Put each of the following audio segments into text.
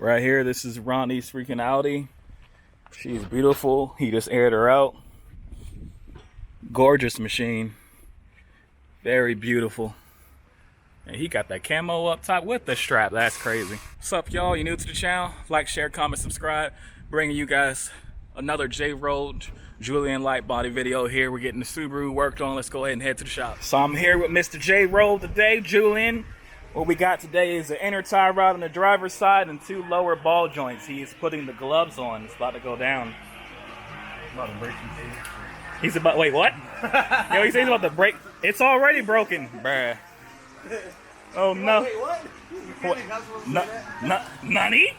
Right here, this is Ronnie's freaking Audi. She's beautiful. He just aired her out. Gorgeous machine. Very beautiful. And he got that camo up top with the strap. That's crazy. What's up, y'all? You new to the channel? Like, share, comment, subscribe. Bringing you guys another JRolled Julian light body video here. We're getting the Subaru worked on. Let's go ahead and head to the shop. So I'm here with Mr. JRolled today, Julian. What we got today is an inner tie rod on the driver's side and 2 lower ball joints. He is putting the gloves on. It's about to go down. About to break some shit. He's about, wait, what? Yo, he says he's about to break. It's already broken, bruh. Oh no. Wait, what? Nani?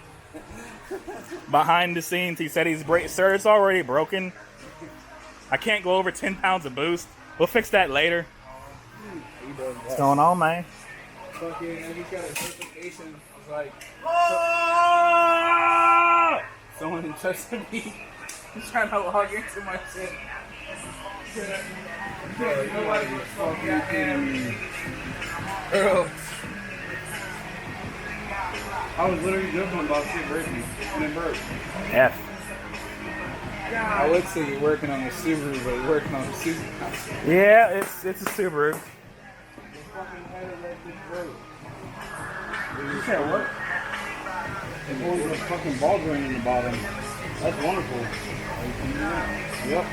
Behind the scenes, he said he's sir, it's already broken. I can't go over 10 pounds of boost. We'll fix that later. What's going on, man? Fucking, and he's got a notification. It's like, someone trusted me. He's trying to log into my shit. Nobody was fucking Earl. I was literally joking about shit breaking and it broke. F. I would say you're working on a Subaru, but you're working on a Subaru. Yeah, it's a Subaru. You said what? It holds a fucking ball joint in the bottom. That's wonderful. Yep.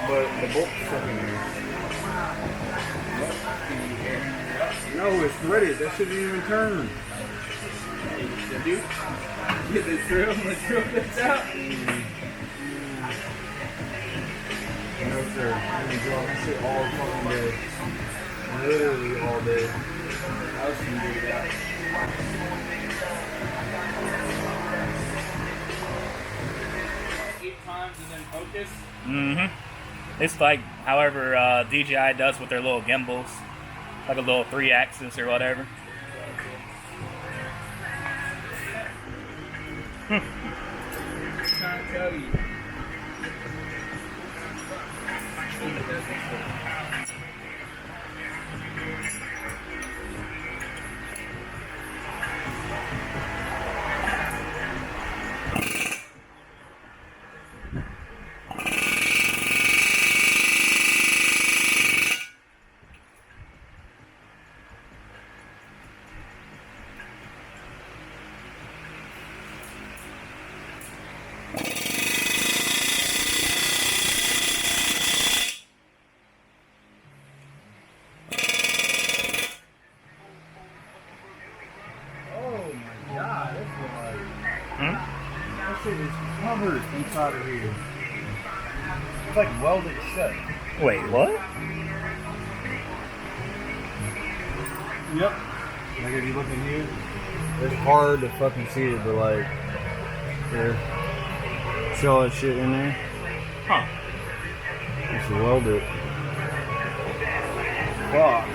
But the bolt's fucking no, it's threaded. That shouldn't even turn. You do? Get the drill bits out? No, sir. I'm gonna draw that shit all fucking day. Literally all day. I was gonna do that. 8 times and then focus? Mm-hmm. It's like however DJI does with their little gimbals. Like a little 3-axis or whatever. I'm trying to tell you. That shit is covered inside of here. It's like welded shut. Wait, what? Yep. Like if you look in here, it's hard to fucking see it, but like, here. See all that shit in there? Huh. Just weld it. Fuck.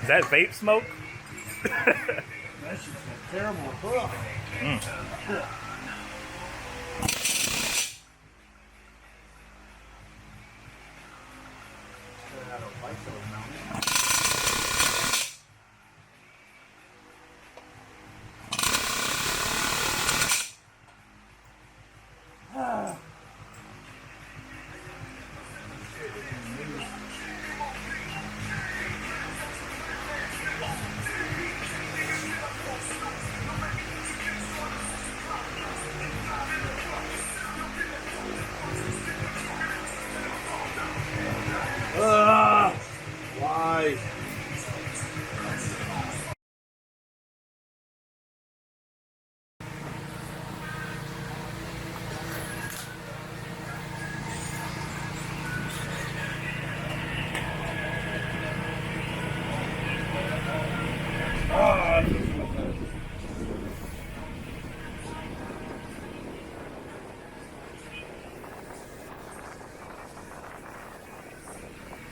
Is that vape smoke? That shit's terrible.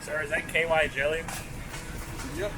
Sir, is that KY jelly? Yep.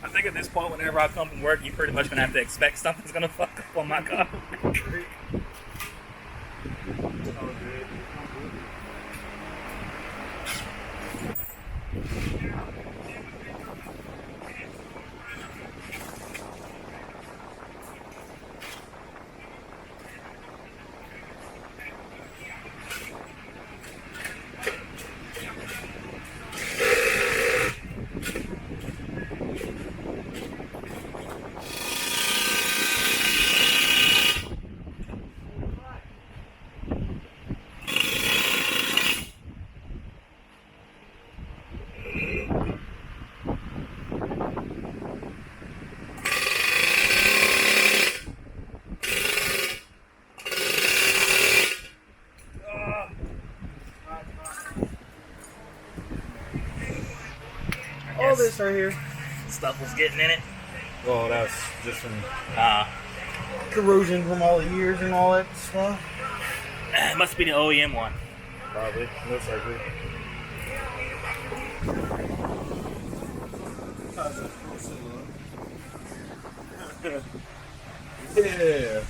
I think at this point, whenever I come from work, you pretty much gonna have to expect something's gonna fuck up on my car. All this right here. Stuff was getting in it. Well, that's just from Uh, corrosion from all the years and all that stuff. it must be the OEM one. Probably, most likely. Yeah.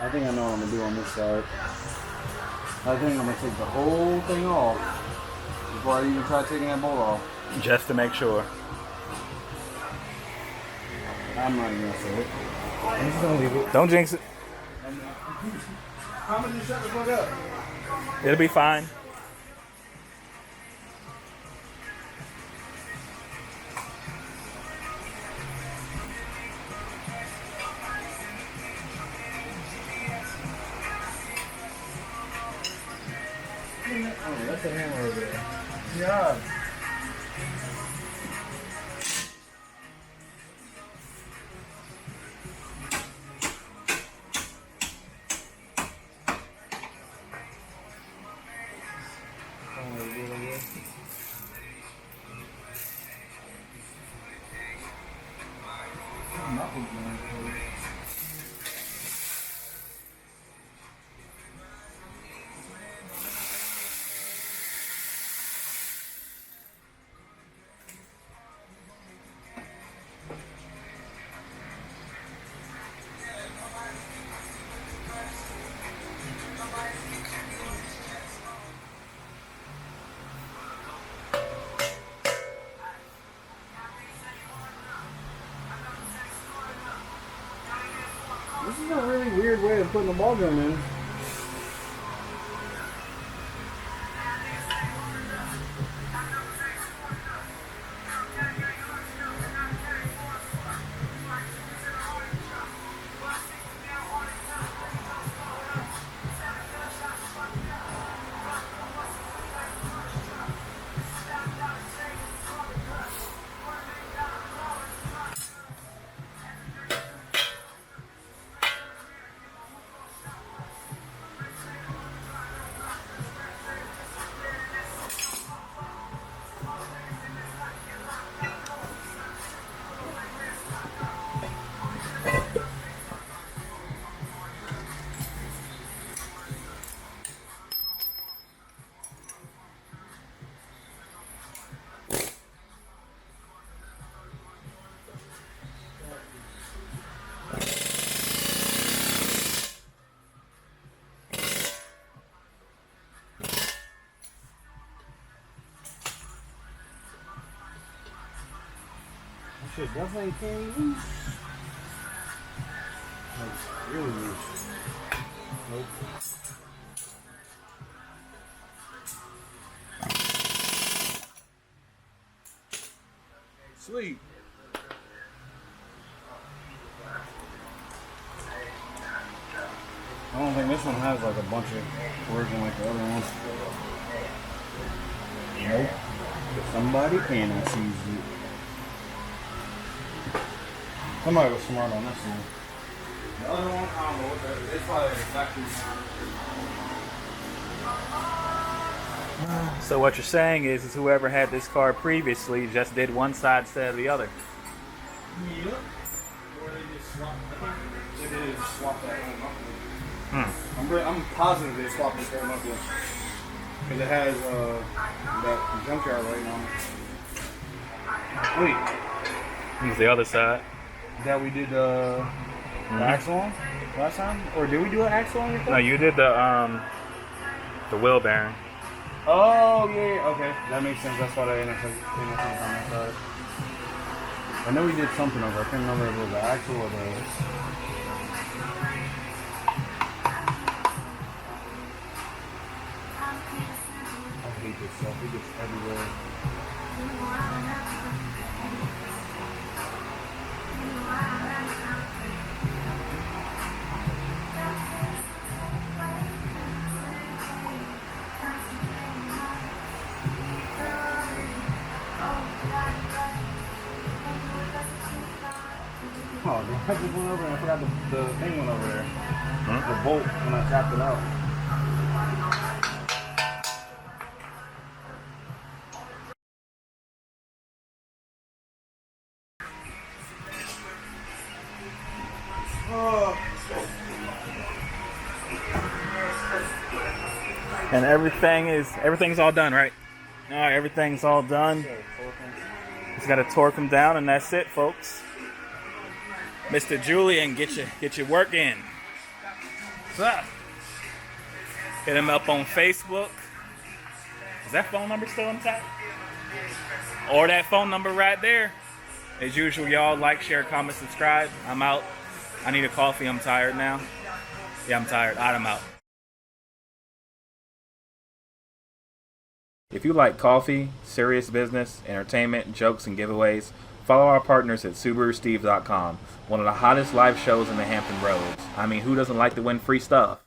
I think I know what I'm gonna do on this side. I think I'm gonna take the whole thing off before I even try taking that bolt off. Just to make sure. I'm not even gonna say it. I'm just gonna leave it. Don't jinx it. How much you shut the fuck up? It'll be fine. Oh, that's a hammer over there. Yeah. This is a really weird way of putting the ball gun in. Shit definitely can't loose. Like, really loose. Nope. Sweet. I don't think this one has like a bunch of origin like the other one. Nope. But somebody can sees it. Somebody was smart on this one. The other one, I don't know what that is. It's probably exactly. So what you're saying is whoever had this car previously just did one side instead of the other. Yep. Or they just swapped. I think they did just swap that whole knuckle. I'm positive they swapped this whole knuckle. Because it has that junkyard right on it. Wait. Here's the other side. That we did the axle on last time? Or did we do an axle on your car? No, you did the wheel bearing. Oh, yeah, okay. That makes sense. That's why they ended up on that side. I know we did something over. I can't remember if it was the axle or the... I hate this stuff. It gets everywhere. Oh, I just went over and I forgot the thing went over there. The bolt when I tapped it out. And everything's all done, right? All right, everything's all done. Just gotta torque them down, and that's it, folks. Mr. Julian, get your work in. What's up? Hit him up on Facebook. Is that phone number still intact? Or that phone number right there. As usual, y'all like, share, comment, subscribe. I'm out. I need a coffee. I'm tired now. Yeah, I'm tired. I'm out. If you like coffee, serious business, entertainment, jokes, and giveaways, follow our partners at SubaruSteve.com, one of the hottest live shows in the Hampton Roads. I mean, who doesn't like to win free stuff?